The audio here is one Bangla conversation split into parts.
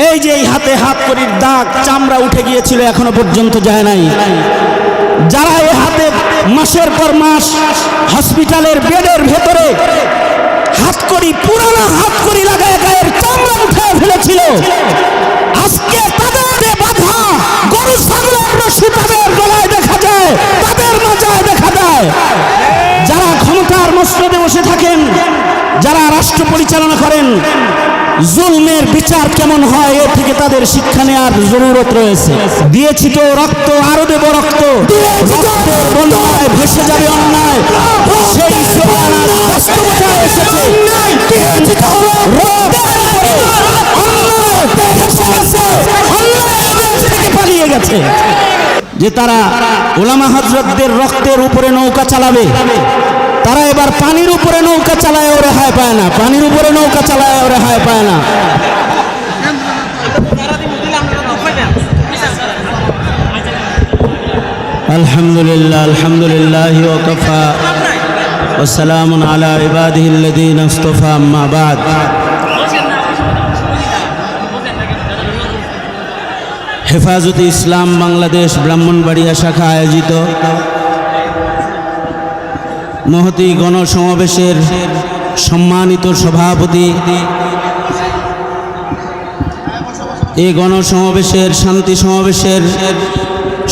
এই যে এই হাতে হাত করির দাগ, চামড়া উঠে গিয়েছিল, এখনো পর্যন্ত যায় নাই। যারা এই হাতে মাসের পর মাস হসপিটালের বেডের ভেতরে হাতকড়ি, পুরানো হাতকড়ি লাগায় গায়ের চামড়া উঠে ফেলেছিল, আজকে তাদের বাধা গরু ছাগলের রশি তাদের গলায় দেখা যায়, তাদের মাজায় দেখা যায়। যারা ক্ষমতার মসনদে বসে থাকেন, যারা রাষ্ট্র পরিচালনা করেন, জুলমের বিচার কেমন হয় এ থেকে তাদের শিক্ষা নেওয়ার জরুরত রয়েছে। দিয়েছি তো রক্ত, আরো দেব রক্ত, রক্তের বন্যায় ভেসে যাবে অন্যায়, সেই স্লোগান আজ বাস্তবতায় এসেছে। পালিয়ে গেছে যে তারা ওলামা হযরতদের রক্তের উপরে নৌকা চালাবে, তারা এবার পানির উপরে নৌকা চালায়, ও রেহাই পায় না। পানির উপরে নৌকা চালায়, ও রেহাই পায় না। আলহামদুলিল্লাহ, আলহামদুলিল্লাহ ওয়া কাফা ওয়া সালামুন আলা ইবাদিহিল্লাযীনা ইসতাফা, আম্মা বাদ। হেফাজতে ইসলাম বাংলাদেশ ব্রাহ্মণবাড়িয়া শাখা আয়োজিত মহতী গণসমাবেশের সম্মানিত সভাপতি, এই গণসমাবেশের শান্তি সমাবেশের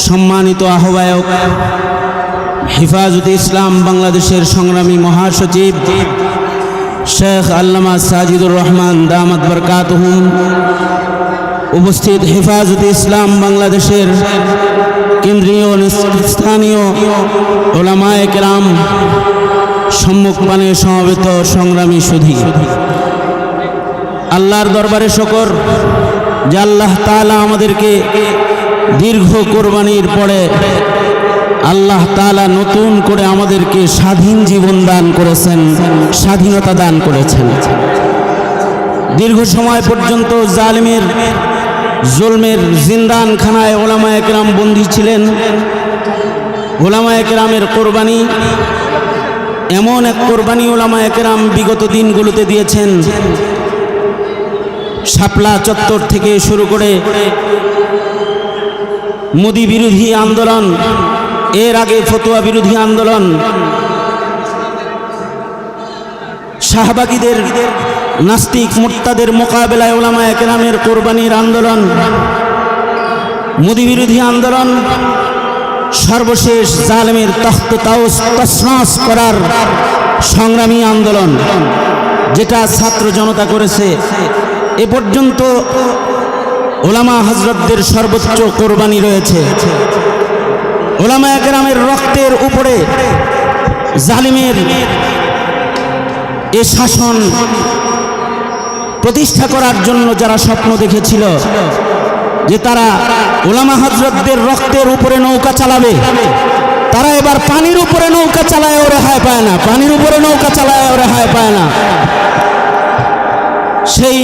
সম্মানিত আহ্বায়ক, হেফাজতে ইসলাম বাংলাদেশের সংগ্রামী মহাসচিব শেখ আল্লামা সাজিদুর রহমান দামাত বরকাতুহুম, উপস্থিত হেফাজতে ইসলাম বাংলাদেশের কেন্দ্রীয় স্থানীয় ওলামায়ে কেরাম, সম্মুখপানে সমবেত সংগ্রামী সুধী, আল্লাহর দরবারে শুকর যে আল্লাহ তাআলা আমাদেরকে দীর্ঘ কোরবানির পরে আল্লাহ তাআলা নতুন করে আমাদেরকে স্বাধীন জীবন দান করেছেন, স্বাধীনতা দান করেছেন। দীর্ঘ সময় পর্যন্ত জালিমের জুলমের জিন্দানখানায় ওলামায়ে কেরাম বন্দী ছিলেন। ওলামায়ে কেরামের কোরবানি, এমন এক কোরবানি ওলামায়ে কেরাম বিগত দিনগুলোতে দিয়েছেন। শাপলা চত্বর থেকে শুরু করে মোদি বিরোধী আন্দোলন, এর আগে ফতোয়া বিরোধী আন্দোলন, শাহবাগীদের নাস্তিক মুরতাদের মোকাবেলায় ওলামায়ে কেরামের কোরবানির আন্দোলন, মোদি বিরোধী আন্দোলন, সর্বশেষ জালেমের তখ্ত তাওস তছনছ করার সংগ্রামী আন্দোলন, যেটা ছাত্র জনতা করেছে। এ পর্যন্ত ওলামা হযরতদের সর্বোচ্চ কোরবানি রয়েছে। ওলামায়ে কেরামের রক্তের উপরে জালিমের এ শাসন প্রতিষ্ঠা করার জন্য যারা স্বপ্ন দেখেছিল যে তারা ওলামা হযরতদের রক্তের উপরে নৌকা চালাবে, তারা এবার পানির উপরে নৌকা চালায়, ও রেহাই পায় না। পানির উপরে নৌকা চালায়, ও রেহাই পায় না। সেই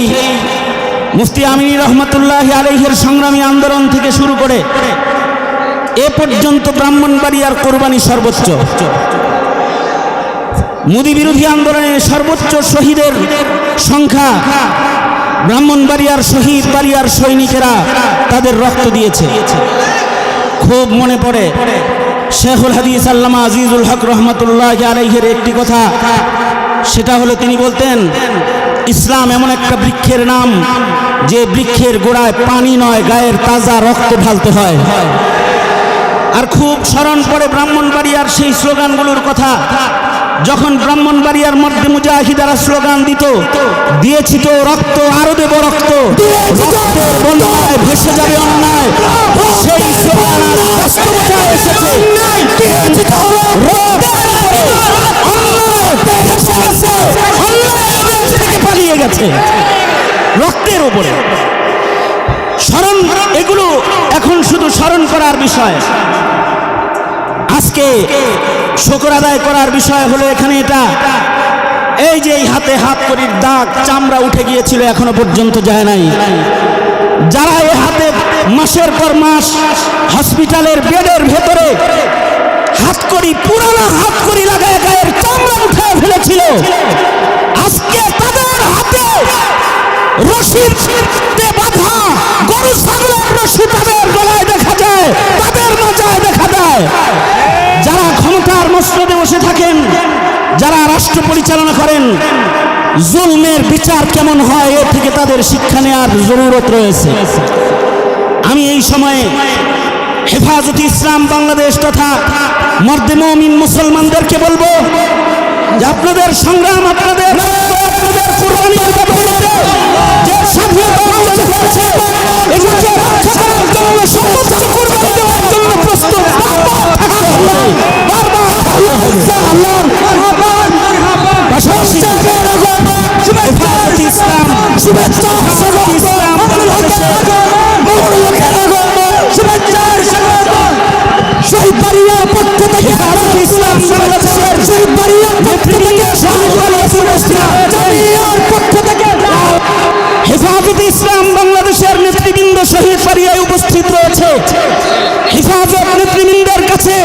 মুফতি আমিনী রহমতুল্লাহি আলাইহির সংগ্রামী আন্দোলন থেকে শুরু করে এ পর্যন্ত ব্রাহ্মণবাড়িয়ার কোরবানি সর্বোচ্চ। মোদি বিরোধী আন্দোলনে সর্বোচ্চ শহীদের সংখ্যা ব্রাহ্মণবাড়িয়ার শহীদ বাড়িয়ার সৈনিকেরা তাদের রক্ত দিয়েছে। খুব মনে পড়ে শেখুল হাদিস আল্লামা আজিজুল হক রহমতুল্লাহি আলাইহির একটি কথা, সেটা হলো তিনি বলতেন, ইসলাম এমন একটা বৃক্ষের নাম যে বৃক্ষের গোড়ায় পানি নয়, গায়ের তাজা রক্ত ঢালতে হয়। আর খুব স্মরণ পড়ে ব্রাহ্মণবাড়িয়ার সেই স্লোগানগুলোর কথা, যখন ব্রাহ্মণবাড়িয়ার মধ্যে মুজাহিদারা স্লোগান দিত, দিয়েছি তো রক্ত, আরো দেব রক্ত, রক্তের বন্যায় ভেসে যাবে অন্যায়, সেই স্লোগান আজ বাস্তবতায় এসেছে। পালিয়ে গেছে রক্তের উপরে। স্মরণ, এগুলো এখন শুধু স্মরণ করার বিষয়। আজকে শুকর আদায় করার বিষয় হলো এখানে এটা, এই যে এই হাতে হাত করির দাগ, চামড়া উঠে গিয়েছিল, এখনো পর্যন্ত যায় নাই। যারা এই হাতে মাসের পর মাস হসপিটালের বেডের ভেতরে হাতকড়ি, পুরানো হাতকড়ি লাগায় গায়ের চামড়া উঠে ফেলেছিল, আজকে তাদের হাতে রশির বাধা যারা রাষ্ট্র পরিচালনা করেন জুলমের বিচার কেমন হয় এ থেকে তাদের শিক্ষা নেওয়ার জরুরত রয়েছে। আমি এই সময়ে হেফাজতে ইসলাম বাংলাদেশ তথা মর্দে মুমিন মুসলমানদেরকে বলবো যে আপনাদের সংগ্রাম, আপনাদের কুরবানির বদৌলতে যে স্বাধীনতা অর্জন হয়েছে, এগুলোকে রক্ষা করার জন্য সর্বোচ্চ কুরবানি দেওয়ার জন্য প্রস্তুত পাশাপাশি হেফাজতে ইসলাম শহীদবাড়িয়ার পক্ষ থেকে ইসলাম বাংলাদেশের শহীদবাড়িয়ার পক্ষ থেকে হেফাজতে ইসলাম বাংলাদেশের নেতৃবৃন্দ শহীদবাড়িয়ায় উপস্থিত রয়েছে। হেফাজত নেতৃবৃন্দের কাছে